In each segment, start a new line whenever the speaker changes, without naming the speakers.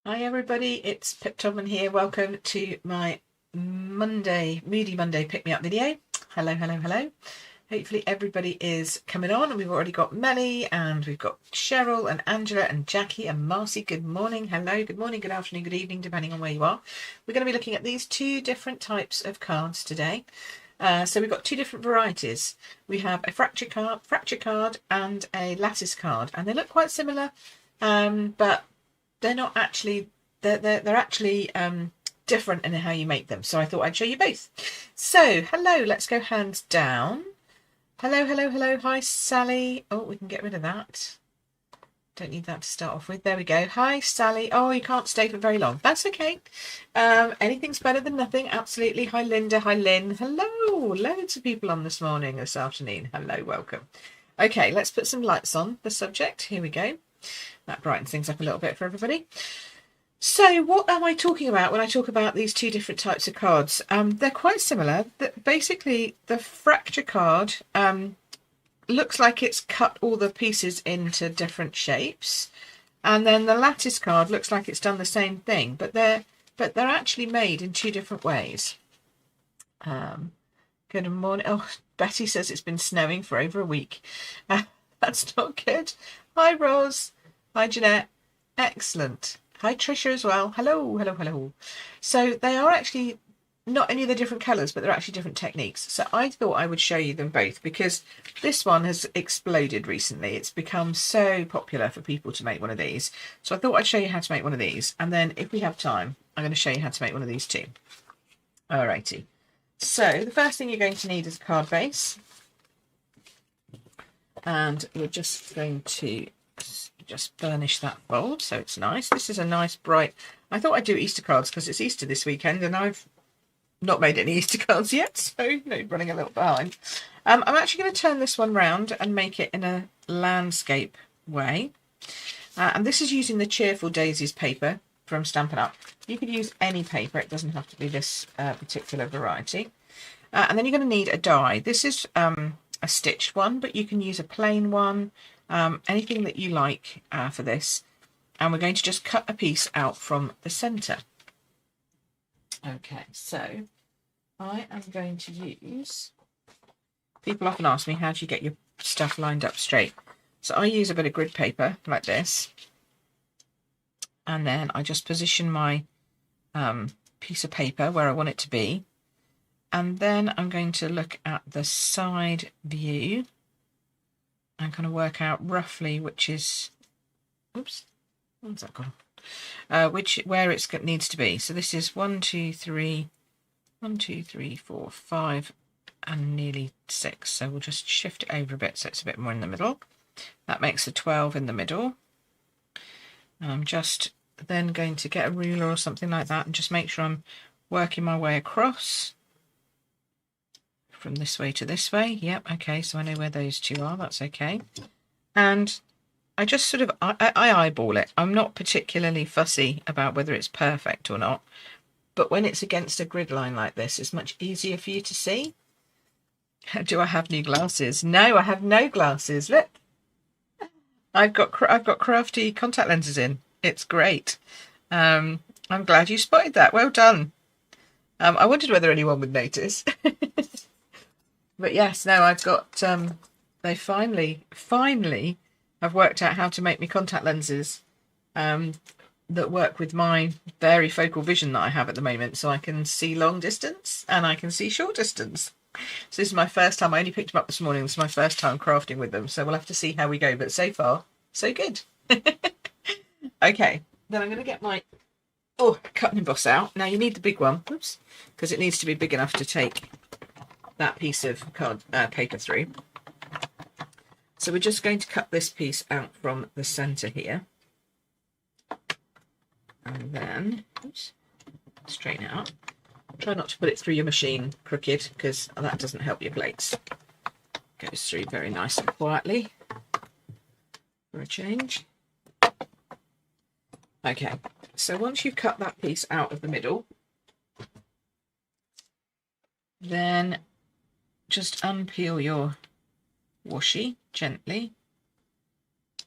Hi everybody, it's Pip Todman here. Welcome to my Moody Monday Pick Me Up video. Hello. Hopefully everybody is coming on. We've already got Melly and we've got Cheryl and Angela and Jackie and Marcy. Good morning, hello, good morning, good afternoon, good evening, depending on where you are. We're going to be looking at these two different types of cards today. So we've got two different varieties. We have a fracture card and a lattice card, and they look quite similar, but they're not actually, they're actually different in how you make them. So I thought I'd show you both. So hello, let's go hands down. Hello. Hi, Sally. Oh, we can get rid of that. Don't need that to start off with. There we go. Hi, Sally. Oh, you can't stay for very long. That's okay. Anything's better than nothing. Absolutely. Hi, Linda. Hi, Lynn. Hello. Loads of people on this morning, this afternoon. Hello, welcome. Okay, let's put some lights on the subject. Here we go. That brightens things up a little bit for everybody. So what am I talking about when I talk about these two different types of cards? They're quite similar. Basically, the fracture card looks like it's cut all the pieces into different shapes, and then the lattice card looks like it's done the same thing, but they're actually made in two different ways. Good morning. Oh, Betty says it's been snowing for over a week. That's not good. Hi, Rose. Hi, Jeanette. Excellent. Hi, Trisha as well. Hello. So they are actually not only the different colours, but they're actually different techniques. So I thought I would show you them both because this one has exploded recently. It's become so popular for people to make one of these. So I thought I'd show you how to make one of these. And then if we have time, I'm going to show you how to make one of these too. Alrighty. So the first thing you're going to need is a card base. And we're just going to just burnish that fold so it's nice. This is a nice bright, I thought I'd do Easter cards because it's Easter this weekend and I've not made any Easter cards yet, so running a little behind. I'm actually going to turn this one round and make it in a landscape way, and this is using the Cheerful Daisies paper from Stampin' Up. You could use any paper, it doesn't have to be this particular variety. And then you're going to need a die. This is a stitched one, but you can use a plain one, anything that you like for this. And we're going to just cut a piece out from the centre. Okay, so I am going to use, people often ask me, how do you get your stuff lined up straight? So I use a bit of grid paper like this, and then I just position my piece of paper where I want it to be, and then I'm going to look at the side view and kind of work out roughly which is, oops, where's that gone? Where it needs to be. So this is 1, 2, 3, 4, 5, and nearly 6. So we'll just shift it over a bit so it's a bit more in the middle. That makes a 12 in the middle. And I'm just then going to get a ruler or something like that and just make sure I'm working my way across from this way to this way. Yep, okay, so I know where those two are. That's okay. And I just sort of, I eyeball it. I'm not particularly fussy about whether it's perfect or not. But when it's against a grid line like this, it's much easier for you to see. Do I have new glasses? No, I have no glasses. Look, I've got crafty contact lenses in. It's great. I'm glad you spotted that. Well done. I wondered whether anyone would notice. But yes, no, I've got, they finally I've worked out how to make me contact lenses that work with my varifocal vision that I have at the moment, so I can see long distance and I can see short distance. So this is my first time. I only picked them up this morning. This is my first time crafting with them, so we'll have to see how we go, but so far so good. Okay, then I'm going to get my cut and emboss out. Now you need the big one, oops, because it needs to be big enough to take that piece of paper through. So we're just going to cut this piece out from the centre here. And then, oops, straighten it up. Try not to put it through your machine crooked because that doesn't help your plates. Goes through very nice and quietly for a change. Okay, so once you've cut that piece out of the middle, then just unpeel your washi gently,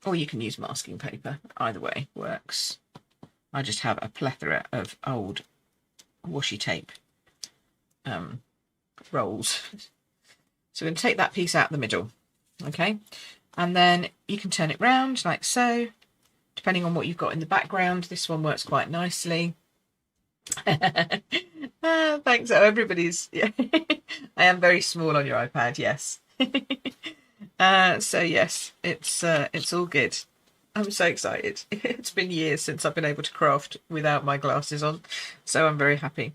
or you can use masking paper, either way works. I just have a plethora of old washi tape rolls. So we're going to take that piece out the middle, okay? And then you can turn it round like so, depending on what you've got in the background. This one works quite nicely. Thanks. Oh, everybody's, yeah. I am very small on your iPad, yes. So yes, it's all good. I'm so excited. It's been years since I've been able to craft without my glasses on, so I'm very happy.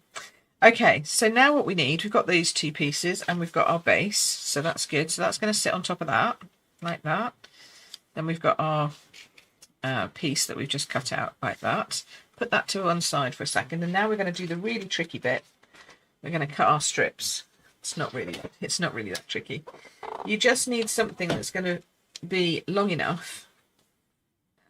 Okay, so now what we need, we've got these two pieces and we've got our base, so that's good. So that's going to sit on top of that, like that. Then we've got our piece that we've just cut out like that. Put that to one side for a second, and now we're going to do the really tricky bit. We're going to cut our strips. It's not really that tricky. You just need something that's going to be long enough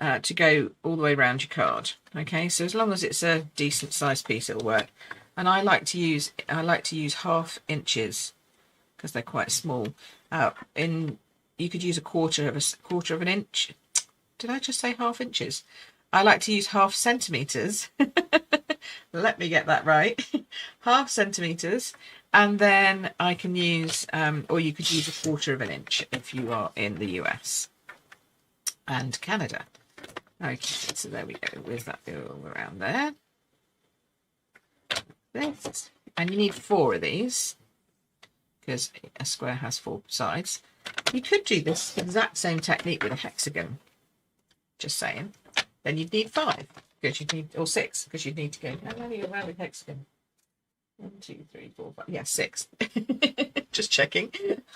to go all the way around your card. Okay, so as long as it's a decent sized piece, it'll work. And I like to use 1/2 inches because they're quite small. You could use a quarter of an inch. Did I just say 1/2 inches? I like to use 1/2 centimeters. Let me get that right. 1/2 centimeters, and then I can use, or you could use 1/4 of an inch if you are in the US and Canada. Okay, so there we go. Where's that go around there? This, and you need 4 of these because a square has 4 sides. You could do this exact same technique with a hexagon. Just saying. Then you'd need 5 because you'd need, or 6 because you'd need to go around with hexagon. 1, 2, 3, 4, 5. Yeah, 6. Just checking.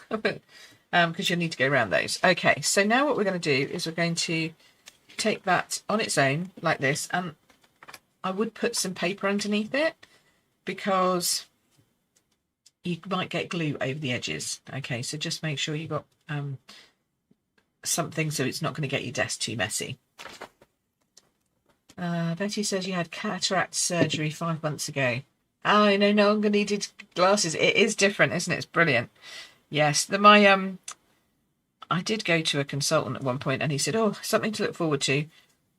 Because you'll need to go around those. Okay, so now what we're going to do is we're going to take that on its own like this, and I would put some paper underneath it because you might get glue over the edges. Okay, so just make sure you've got something so it's not going to get your desk too messy. Betty says you had cataract surgery 5 months ago. Oh, I know, no longer needed glasses. It is different, isn't it? It's brilliant. Yes, I did go to a consultant at one point and he said, oh, something to look forward to.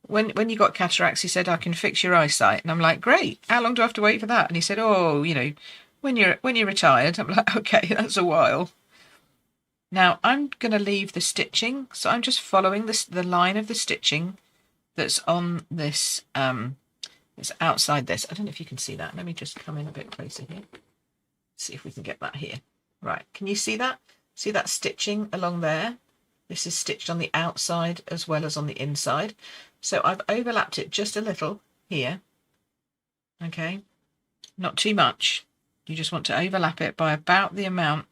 When you got cataracts, he said, I can fix your eyesight. And I'm like, great. How long do I have to wait for that? And he said, oh, when you're retired. I'm like, okay, that's a while. Now I'm going to leave the stitching. So I'm just following the line of the stitching that's on this, it's outside this. I don't know if you can see that. Let me just come in a bit closer here. See if we can get that here. Right. Can you see that? See that stitching along there? This is stitched on the outside as well as on the inside. So I've overlapped it just a little here. Okay. Not too much. You just want to overlap it by about the amount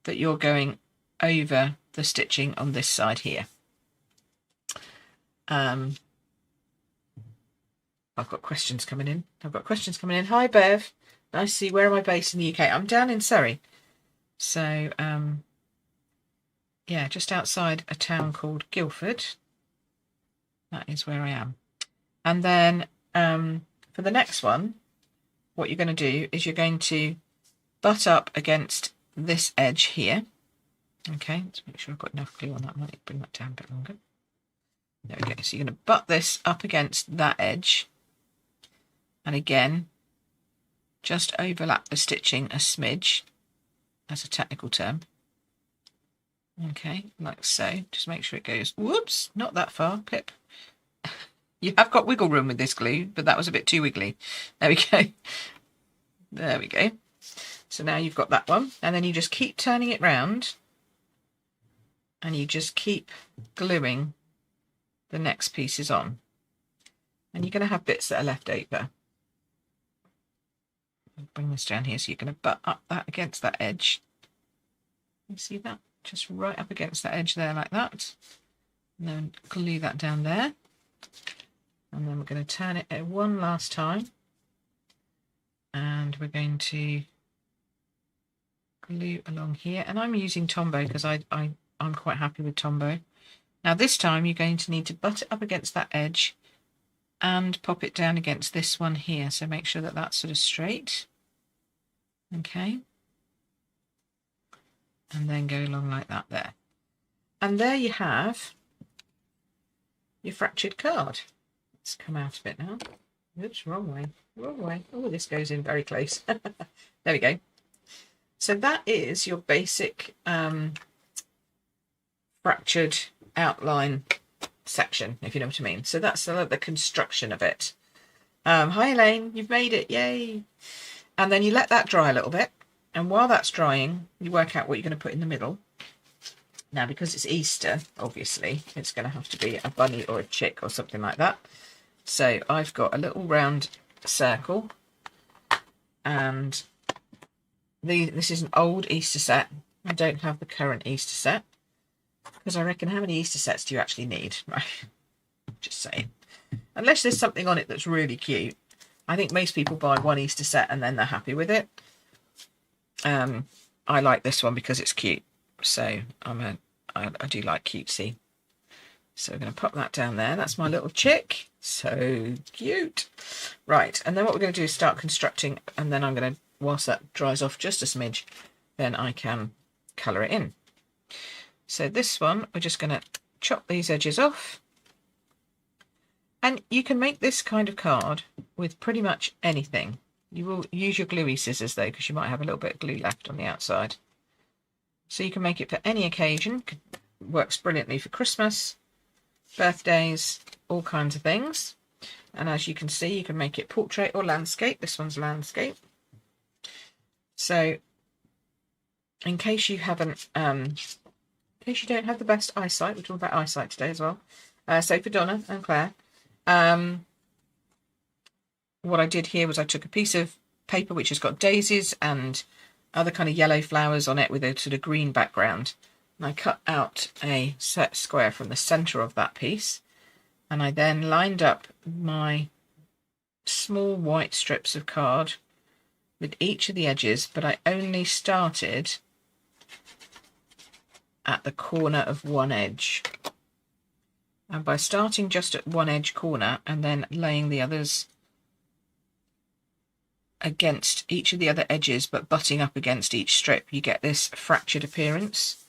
that you're going over the stitching on this side here. I've got questions coming in. Hi, Bev. Nice to see you. Where am I based in the UK? I'm down in Surrey. So, yeah, just outside a town called Guildford. That is where I am. And then for the next one, what you're going to do is you're going to butt up against this edge here. Okay, let's make sure I've got enough glue on that. I might bring that down a bit longer. There we go. So you're going to butt this up against that edge. And again, just overlap the stitching a smidge. That's a technical term. Okay, like so. Just make sure it goes, whoops, not that far, pip. You have got wiggle room with this glue, but that was a bit too wiggly. There we go. There we go. So now you've got that one. And then you just keep turning it round. And you just keep gluing the next pieces on. And you're going to have bits that are left over. I'll bring this down here. So you're going to butt up that against that edge. You see that? Just right up against that edge there like that. And then glue that down there. And then we're going to turn it one last time. And we're going to glue along here. And I'm using Tombow because I'm quite happy with Tombow. Now this time you're going to need to butt it up against that edge and pop it down against this one here. So make sure that that's sort of straight. Okay. And then go along like that there. And there you have your fractured card. Let's come out of it now. Oops, wrong way. Wrong way. Oh, this goes in very close. There we go. So that is your basic fractured outline section, if you know what I mean. So that's the construction of it. Hi Elaine, you've made it, yay! And then you let that dry a little bit, and while that's drying, you work out what you're going to put in the middle. Now, because it's Easter, obviously, it's going to have to be a bunny or a chick or something like that. So I've got a little round circle, and this is an old Easter set. I don't have the current Easter set, because I reckon how many Easter sets do you actually need? Right, just saying. Unless there's something on it that's really cute. I think most people buy one Easter set and then they're happy with it. I like this one because it's cute. So I do like cutesy. So we're going to pop that down there. That's my little chick. So cute. Right, and then what we're going to do is start constructing, and then I'm going to, whilst that dries off just a smidge, then I can colour it in. So this one, we're just going to chop these edges off. And you can make this kind of card with pretty much anything. You will use your gluey scissors though, because you might have a little bit of glue left on the outside. So you can make it for any occasion. Works brilliantly for Christmas, birthdays, all kinds of things. And as you can see, you can make it portrait or landscape. This one's landscape. So in case you haven't, in case you don't have the best eyesight, we're talking about eyesight today as well. So for Donna and Claire, what I did here was I took a piece of paper which has got daisies and other kind of yellow flowers on it with a sort of green background. And I cut out a set square from the centre of that piece. And I then lined up my small white strips of card with each of the edges, but I only started at the corner of one edge. And by starting just at one edge corner and then laying the others against each of the other edges but butting up against each strip, you get this fractured appearance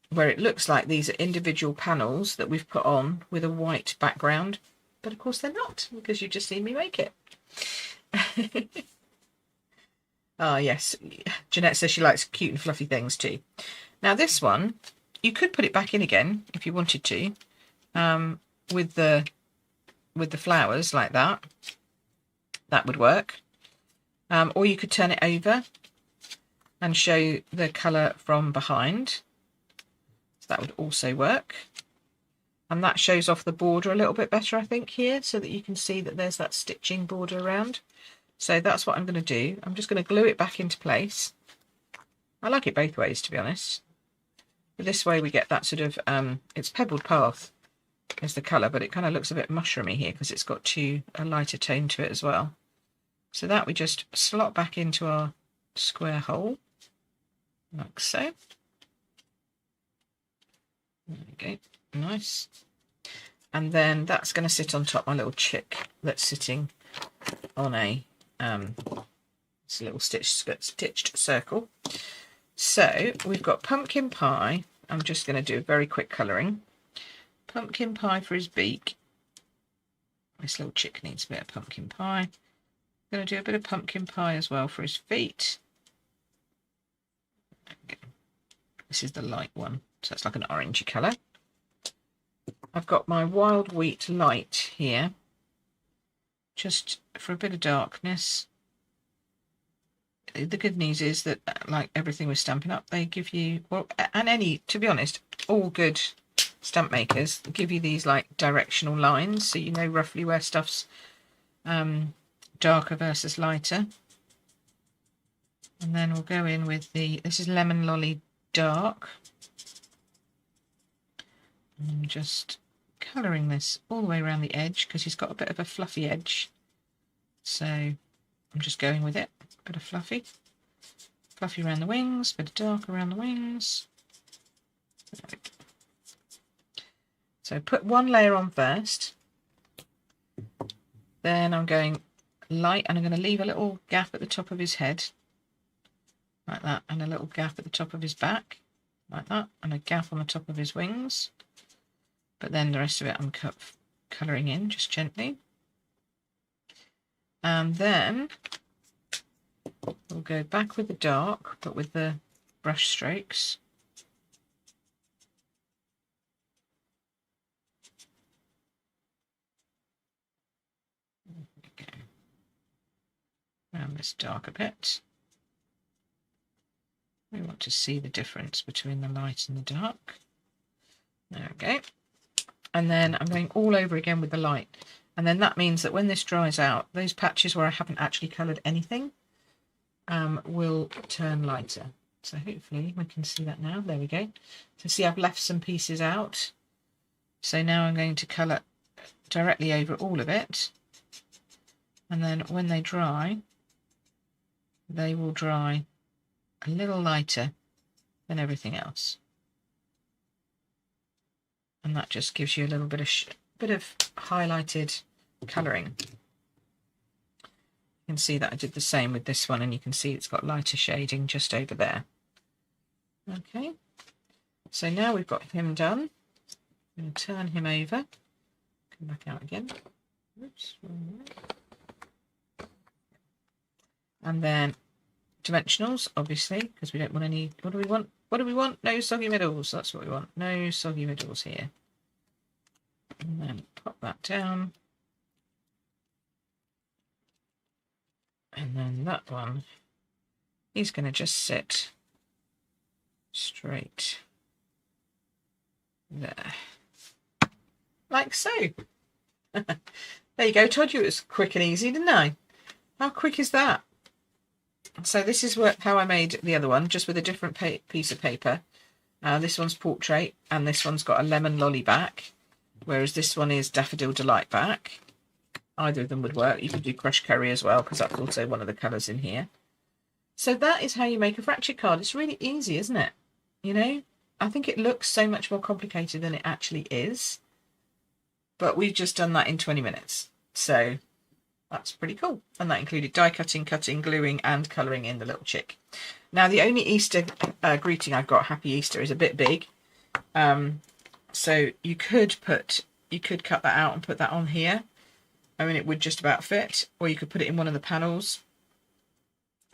where it looks like these are individual panels that we've put on with a white background, but of course they're not, because you've just seen me make it. Ah, yes, Jeanette says she likes cute and fluffy things too. Now this one, you could put it back in again if you wanted to, with the flowers like that. That would work. Or you could turn it over and show the colour from behind. So that would also work. And that shows off the border a little bit better, I think, here, so that you can see that there's that stitching border around. So that's what I'm going to do. I'm just going to glue it back into place. I like it both ways, to be honest. But this way we get that sort of, it's Pebbled Path is the colour, but it kind of looks a bit mushroomy here because it's got a lighter tone to it as well. So that we just slot back into our square hole, like so. There we go, nice. And then that's going to sit on top my little chick that's sitting on a this little stitched circle. So we've got pumpkin pie. I'm just going to do a very quick colouring. Pumpkin pie for his beak. This little chick needs a bit of pumpkin pie. I'm going to do a bit of pumpkin pie as well for his feet. Okay. This is the light one, so it's like an orangey colour. I've got my wild wheat light here, just for a bit of darkness. The good news is that, like everything with Stampin' Up, they give you, well, and any, to be honest, all good stamp makers give you these like directional lines, so you know roughly where stuff's darker versus lighter. And then we'll go in with this is Lemon Lolly Dark. And I'm just colouring this all the way around the edge because he's got a bit of a fluffy edge. So I'm just going with it. A bit of fluffy. Fluffy around the wings, a bit of dark around the wings. So put one layer on first. Then I'm going light, and I'm going to leave a little gap at the top of his head. Like that, and a little gap at the top of his back. Like that, and a gap on the top of his wings. But then the rest of it I'm colouring in just gently. And then we'll go back with the dark, but with the brush strokes. Around this darker bit. We want to see the difference between the light and the dark. There we go. And then I'm going all over again with the light. And then that means that when this dries out, those patches where I haven't actually coloured anything will turn lighter. So hopefully we can see that now. There we go. So see, I've left some pieces out. So now I'm going to colour directly over all of it. And then when they dry, they will dry a little lighter than everything else. And that just gives you a little bit of highlighted colouring. You can see that I did the same with this one, and you can see it's got lighter shading just over there. Okay, so now we've got him done. I'm going to turn him over. Come back out again. Oops. And then dimensionals, obviously, because we don't want any. What do we want? What do we want? No soggy middles. That's what we want. No soggy middles here. And then pop that down. And then that one, he's going to just sit straight there. Like so. There you go. Told you it was quick and easy, didn't I? How quick is that? So this is how I made the other one, just with a different piece of paper. This one's portrait, and this one's got a lemon lolly back, whereas this one is daffodil delight back. Either of them would work. You could do crushed curry as well, because that's also one of the colours in here. So that is how you make a fractured card. It's really easy, isn't it? You know, I think it looks so much more complicated than it actually is. But we've just done that in 20 minutes. So that's pretty cool. And that included die cutting, gluing, and colouring in the little chick. Now, the only Easter greeting I've got, Happy Easter, is a bit big. So you could cut that out and put that on here. I mean, it would just about fit. Or you could put it in one of the panels.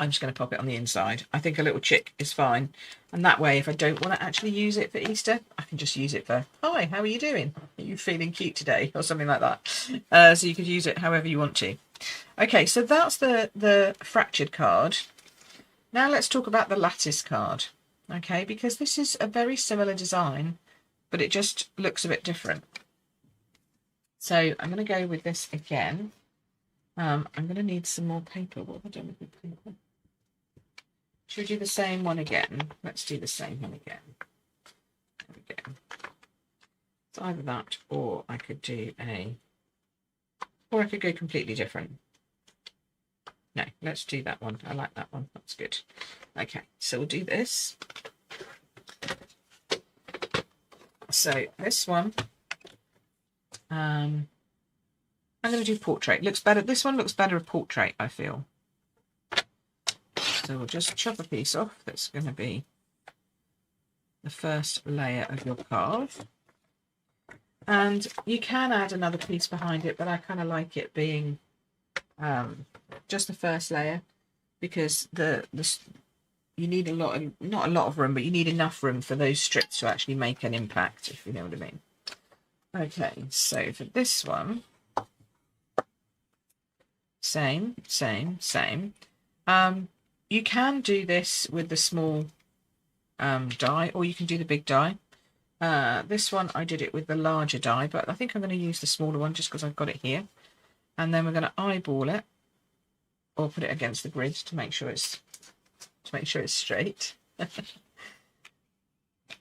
I'm just going to pop it on the inside. I think a little chick is fine. And that way, if I don't want to actually use it for Easter, I can just use it for, hi, how are you doing? Are you feeling cute today? Or something like that. So you could use it however you want to. Okay, so that's the fractured card. Now let's talk about the lattice card. Okay, because this is a very similar design, but it just looks a bit different. So I'm going to go with this again. I'm going to need some more paper. What have I done with the paper? Should we do the same one again? Let's do the same one again. There we go. It's either that, or I could do or I could go completely different. No, let's do that one. I like that one. That's good. Okay, so we'll do this. So this one, I'm going to do portrait. Looks better. This one looks better a portrait, I feel. So we'll just chop a piece off. That's going to be the first layer of your card. And you can add another piece behind it, but I kind of like it being just the first layer, because you need not a lot of room, but you need enough room for those strips to actually make an impact, if you know what I mean. Okay, so for this one, same. You can do this with the small die, or you can do the big die. This one I did it with the larger die, but I think I'm going to use the smaller one just because I've got it here. And then we're going to eyeball it, or put it against the grid to make sure it's straight.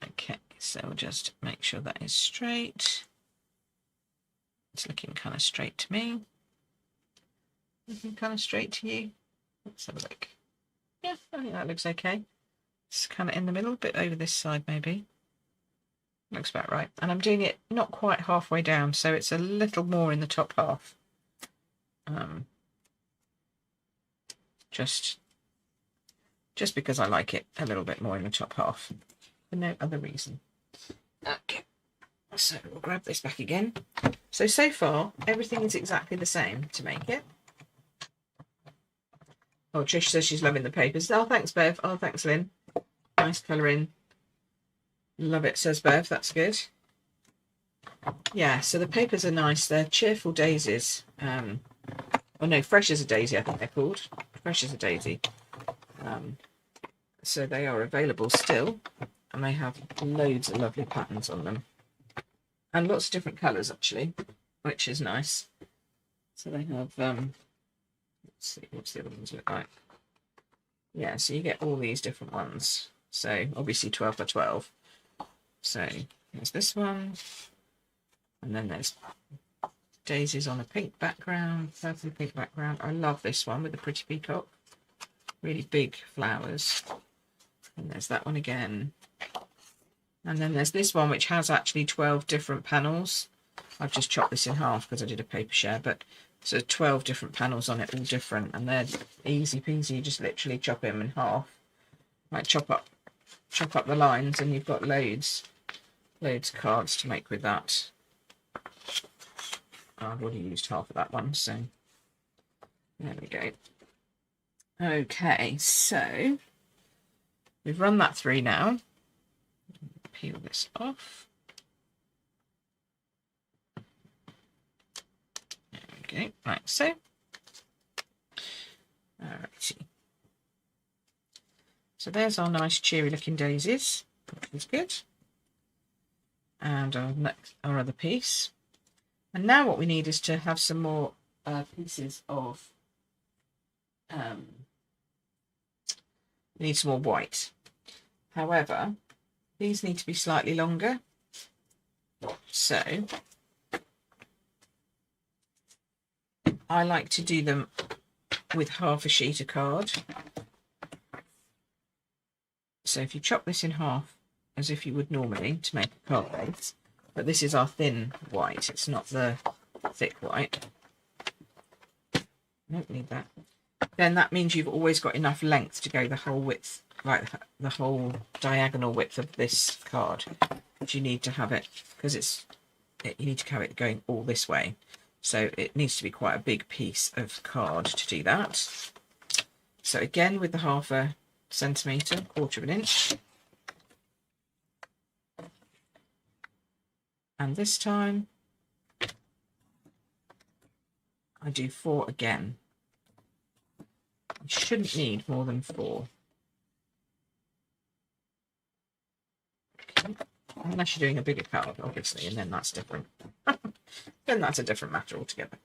Okay, so we'll just make sure that is straight. It's looking kind of straight to me. Looking kind of straight to you. Let's have a look. Yeah, I think that looks okay. It's kind of in the middle, a bit over this side maybe. Looks about right. And I'm doing it not quite halfway down, so it's a little more in the top half. Just because I like it a little bit more in the top half, for no other reason. Okay, so we'll grab this back again. So far, everything is exactly the same to make it. Oh, Trish says she's loving the papers. Oh, thanks, Bev. Oh, thanks, Lynn. Nice colouring. Love it, says Bev. That's good. Yeah, so the papers are nice. They're cheerful daisies. Oh no, fresh as a daisy, I think they're called. Fresh as a daisy. So they are available still, and they have loads of lovely patterns on them, and lots of different colours actually, which is nice. So they have let's see, what's the other ones look like? Yeah, so you get all these different ones. So obviously 12 by 12. So there's this one, and then there's daisies on a pink background, purple pink background. I love this one with the pretty peacock, really big flowers. And there's that one again. And then there's this one which has actually 12 different panels. I've just chopped this in half because I did a paper share, but so 12 different panels on it, all different, and they're easy peasy. You just literally chop them in half, like chop up the lines, and you've got loads of cards to make with that. I've already used half of that one, so there we go. Okay, so we've run that through now. Peel this off. There we go, like so. Alrighty. So there's our nice cheery looking daisies, which is good. And our other piece. And now what we need is to have some more pieces of, we need some more white. However, these need to be slightly longer. So I like to do them with half a sheet of card. So if you chop this in half as if you would normally to make a card base, but this is our thin white, it's not the thick white. Don't need that. Then that means you've always got enough length to go the whole width, like the whole diagonal width of this card. But you need to have it, because you need to have it going all this way. So it needs to be quite a big piece of card to do that. So again, with the half a centimetre, quarter of an inch. And this time I do 4 again. You shouldn't need more than 4. Okay. Unless you're doing a bigger card, obviously, and then that's different. Then that's a different matter altogether.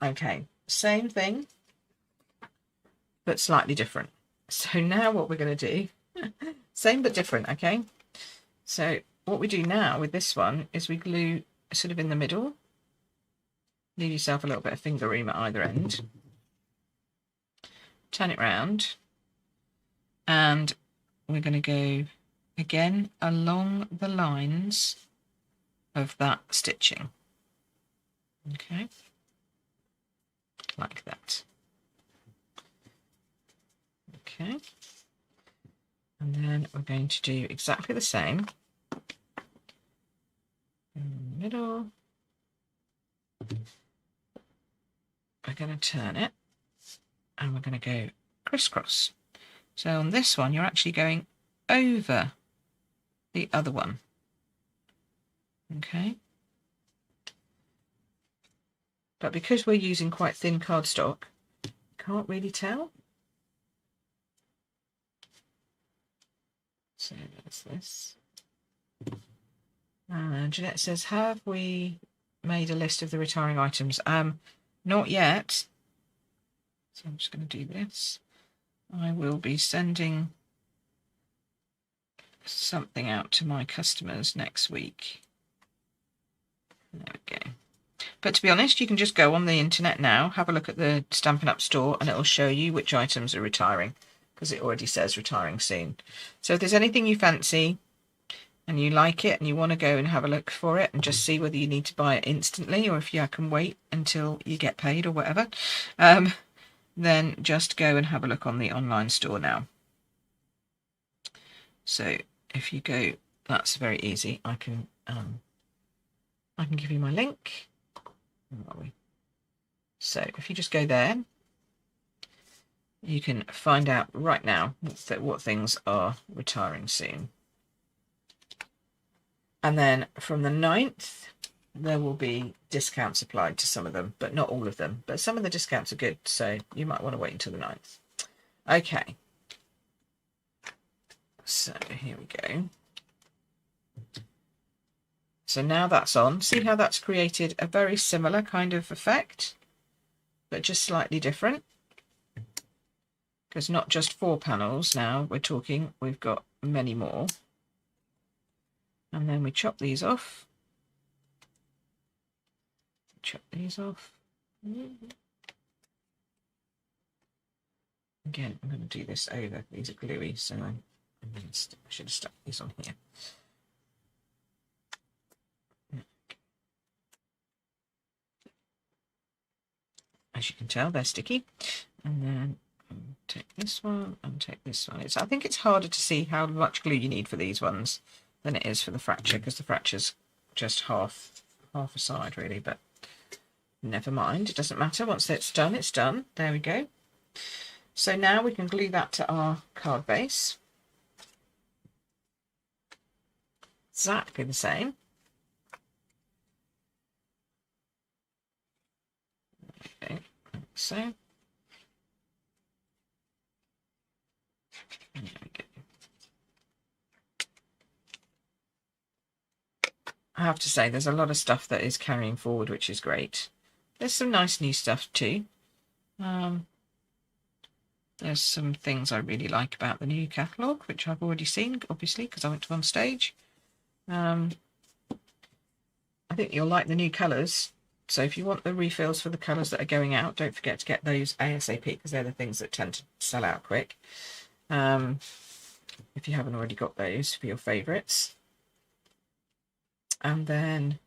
Okay, same thing, but slightly different. So now what we're going to do, same but different, okay? So what we do now with this one is we glue sort of in the middle. Leave yourself a little bit of finger room at either end. Turn it round. And we're going to go again along the lines of that stitching. Okay. Like that. Okay. And then we're going to do exactly the same. In the middle. We're going to turn it and we're going to go crisscross. So on this one, you're actually going over the other one. Okay. But because we're using quite thin cardstock, you can't really tell. So there's this. Jeanette says, have we made a list of the retiring items? Not yet. So I'm just going to do this. I will be sending something out to my customers next week. There we go. But to be honest, you can just go on the internet now, have a look at the Stampin' Up store, and it'll show you which items are retiring, because it already says retiring soon. So if there's anything you fancy and you like it and you want to go and have a look for it and just see whether you need to buy it instantly or if you can wait until you get paid or whatever, then just go and have a look on the online store now. So if you go, that's very easy. I can give you my link. Where are we? So if you just go there you can find out right now what things are retiring soon. And then from the 9th, there will be discounts applied to some of them, but not all of them. But some of the discounts are good, so you might want to wait until the 9th. Okay. So here we go. So now that's on. See how that's created a very similar kind of effect, but just slightly different. Because not just 4 panels now, we've got many more. And then we chop these off. Chop these off. Again, I'm going to do this over. These are gluey, so I should have stuck these on here. As you can tell, they're sticky. And then take this one and take this one. I think it's harder to see how much glue you need for these ones than it is for the fracture, because the fracture's just half a side really, but never mind, it doesn't matter. Once it's done, it's done. There we go. So now we can glue that to our card base. Exactly the same. Okay, like so. There we go. I have to say, there's a lot of stuff that is carrying forward, which is great. There's some nice new stuff too. There's some things I really like about the new catalogue, which I've already seen, obviously, because I went to one stage. I think you'll like the new colours. So if you want the refills for the colours that are going out, don't forget to get those ASAP, because they're the things that tend to sell out quick. If you haven't already got those for your favourites. And then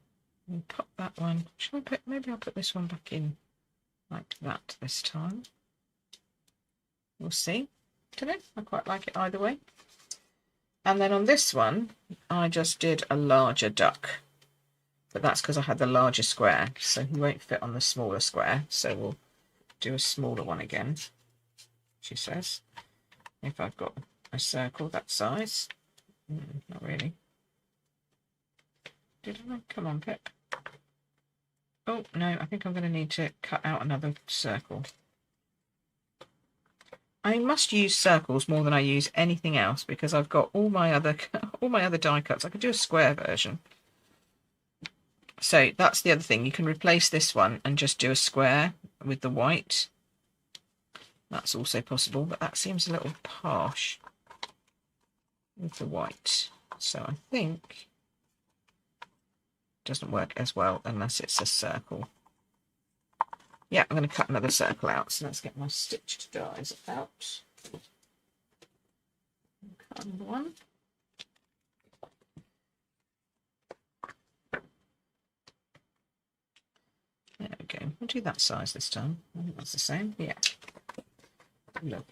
we'll pop that one. Shall I put, maybe I'll put this one back in like that this time. We'll see. Don't know, I quite like it either way. And then on this one, I just did a larger duck. But that's because I had the larger square, so he won't fit on the smaller square. So we'll do a smaller one again, she says. If I've got a circle that size. Not really. Did I? Come on, Pip. Oh, no, I think I'm going to need to cut out another circle. I must use circles more than I use anything else, because I've got all my other die cuts. I could do a square version. So that's the other thing. You can replace this one and just do a square with the white. That's also possible, but that seems a little harsh with the white. So I think it doesn't work as well unless it's a circle. Yeah, I'm going to cut another circle out. So let's get my stitched dies out. Cut another one. There we go. We'll do that size this time. I think that's the same. Yeah. Lovely.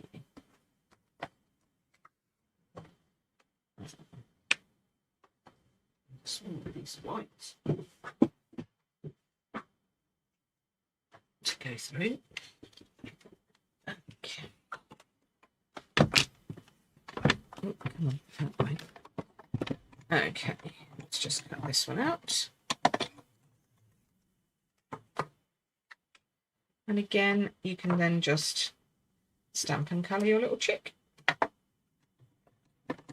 Small piece of white to go through. Okay. Oh, come on, that way. Okay, let's just cut this one out. And again, you can then just stamp and colour your little chick.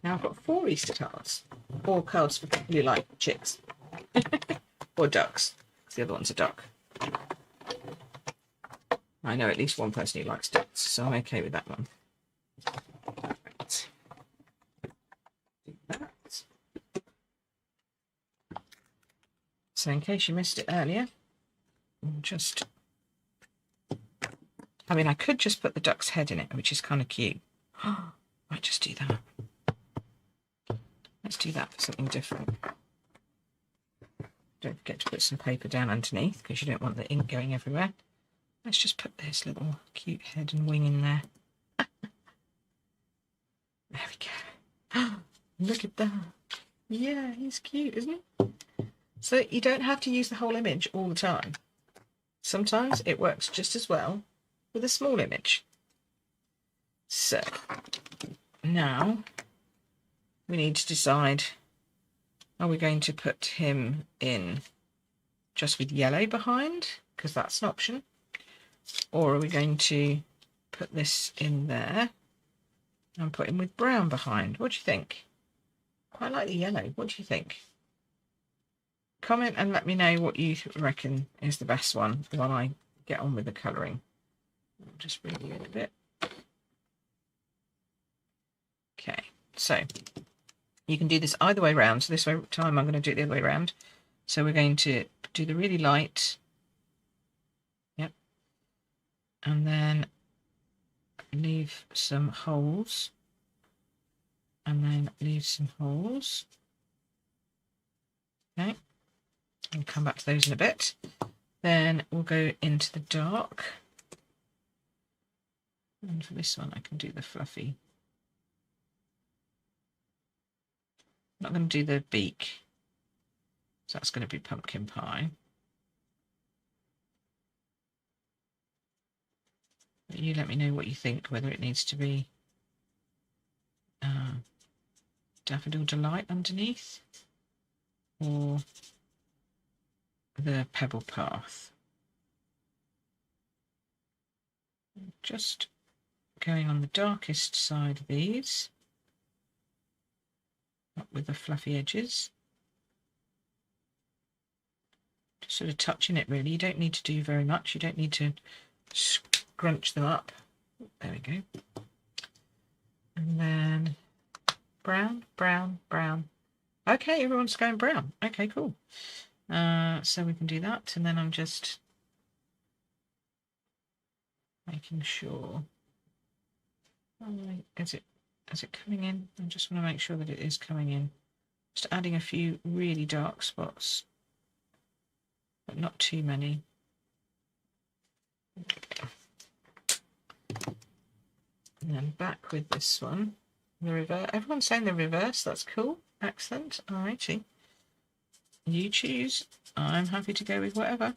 Now I've got 4 Easter cards, or cards for people who like chicks, or ducks, because the other one's a duck. I know at least one person who likes ducks, so I'm okay with that one. Right. Do that. So in case you missed it earlier, just... I mean, I could just put the duck's head in it, which is kind of cute. Might just do that. Let's do that for something different. Don't forget to put some paper down underneath, because you don't want the ink going everywhere. Let's just put this little cute head and wing in there. There we go. Look at that. Yeah, he's cute, isn't he? So you don't have to use the whole image all the time. Sometimes it works just as well with a small image. So now we need to decide, are we going to put him in just with yellow behind, because that's an option, or are we going to put this in there and put him with brown behind? What do you think? Quite like the yellow. What do you think? Comment and let me know what you reckon is the best one while I get on with the colouring. I'll just bring you in a bit. Okay, so you can do this either way round. So this time I'm going to do it the other way around. So we're going to do the really light. Yep. And then leave some holes. And then leave some holes. Okay. I'll come back to those in a bit. Then we'll go into the dark. And for this one I can do the fluffy. I'm not going to do the beak. So that's going to be pumpkin pie. But you let me know what you think, whether it needs to be Daffodil Delight underneath or the Pebble Path. Just going on the darkest side of these, up with the fluffy edges. Just sort of touching it really. You don't need to do very much. You don't need to scrunch them up. There we go. And then brown, brown, brown. Okay, everyone's going brown. Okay, cool. So we can do that, and then I'm just making sure. Is it coming in? I just want to make sure that it is coming in. Just adding a few really dark spots, but not too many. And then back with this one. The reverse. Everyone's saying the reverse. That's cool. Excellent. Alrighty. You choose. I'm happy to go with whatever.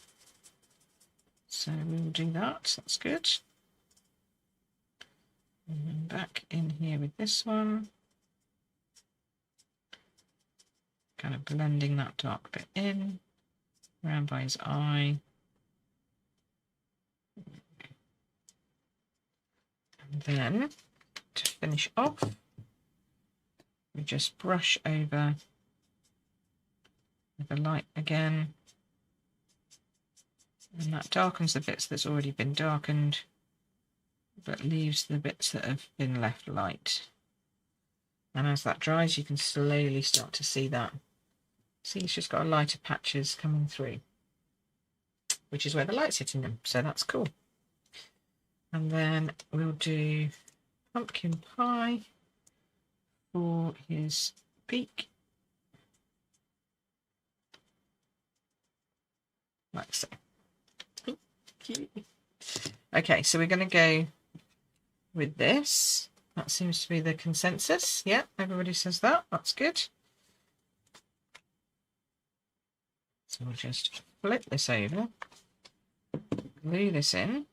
So we will do that. That's good. And then back in here with this one. Kind of blending that dark bit in. Around by his eye. And then, to finish off, we just brush over with the light again, and that darkens the bits that's already been darkened, but leaves the bits that have been left light. And as that dries, you can slowly start to see that. See, it's just got a lighter patches coming through, which is where the light's hitting them, so that's cool. And then we'll do pumpkin pie for his beak. Like so. Okay, so we're going to go with this. That seems to be the consensus. Yeah, everybody says that. That's good. So we'll just flip this over, glue this in.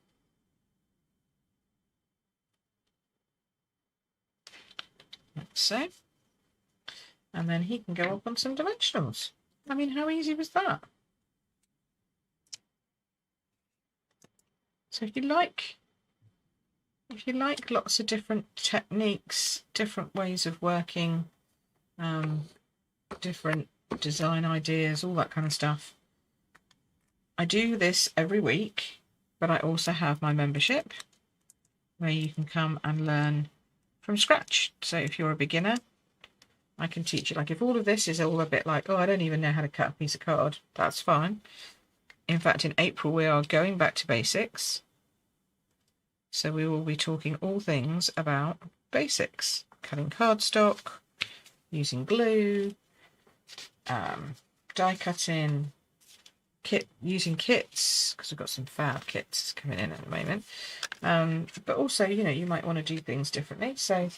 Like so. And then he can go up on some dimensionals. I mean, how easy was that? So if you like lots of different techniques, different ways of working, different design ideas, all that kind of stuff, I do this every week, but I also have my membership where you can come and learn from scratch. So if you're a beginner, I can teach you. Like if all of this is all a bit like, oh, I don't even know how to cut a piece of card, that's fine. In fact, in April, we are going back to basics. So we will be talking all things about basics, cutting cardstock, using glue, die cutting, using kits, because we've got some fab kits coming in at the moment. But also, you know, you might want to do things differently. So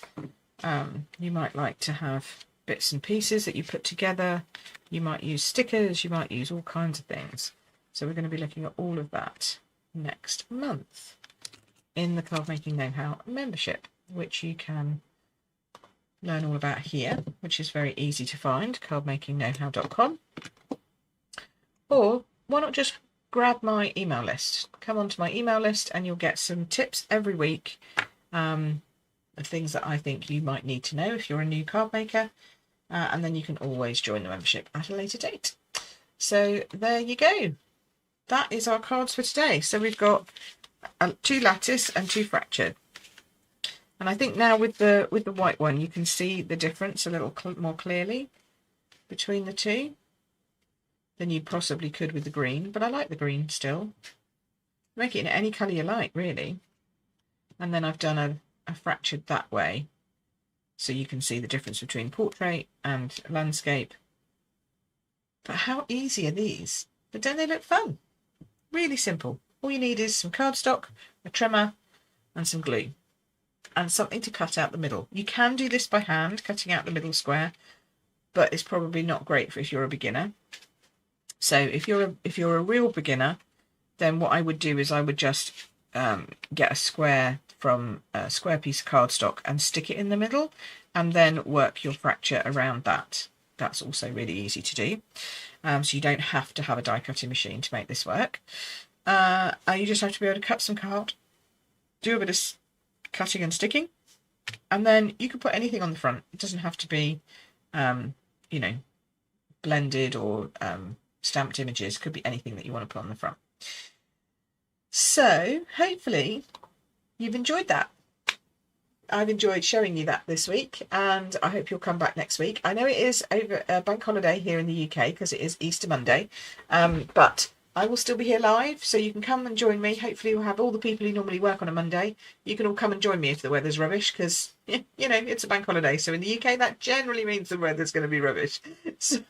you might like to have bits and pieces that you put together. You might use stickers, you might use all kinds of things. So we're going to be looking at all of that next month in the Card Making Know-How membership. which you can learn all about here, which is very easy to find, cardmakingknowhow.com. Or why not just grab my email list? Come onto my email list and you'll get some tips every week of things that I think you might need to know if you're a new card maker, and then you can always join the membership at a later date. So there you go. That is our cards for today. So we've got 2 lattice and 2 fractured. And I think now with the white one, you can see the difference a little more clearly between the two than you possibly could with the green. But I like the green still. Make it in any colour you like, really. And then I've done a fractured that way, so you can see the difference between portrait and landscape. But how easy are these? But don't they look fun? Really simple. All you need is some cardstock, a trimmer, and some glue. And something to cut out the middle. You can do this by hand, cutting out the middle square, but it's probably not great for if you're a beginner. So if you're a real beginner, then what I would do is I would just get a square from a square piece of cardstock and stick it in the middle, and then work your fracture around that. That's also really easy to do. So you don't have to have a die cutting machine to make this work. You just have to be able to cut some card, do a bit of cutting and sticking, and then you can put anything on the front. It doesn't have to be you know, blended or stamped images. It could be anything that you want to put on the front. So hopefully you've enjoyed that. I've enjoyed showing you that this week, and I hope you'll come back next week. I know it is over bank holiday here in the UK because it is Easter Monday, but I will still be here live, so you can come and join me. Hopefully we'll have all the people who normally work on a Monday. You can all come and join me if the weather's rubbish, because, you know, it's a bank holiday. So in the UK, that generally means the weather's going to be rubbish. So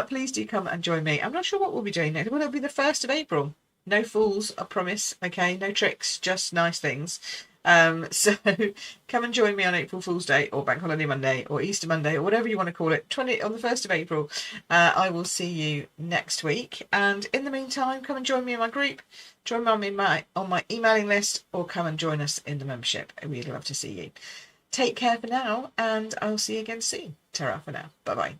please do come and join me. I'm not sure what we'll be doing next. Well, it'll be the 1st of April. No fools, I promise. Okay, no tricks, just nice things. So come and join me on April Fool's Day or Bank Holiday Monday or Easter Monday or whatever you want to call it, on the 1st of April. I will see you next week, and in the meantime, come and join me in my group, join me on my emailing list, or come and join us in the membership. We'd love to see you. Take care for now, and I'll see you again soon. Ta-ra for now. Bye bye.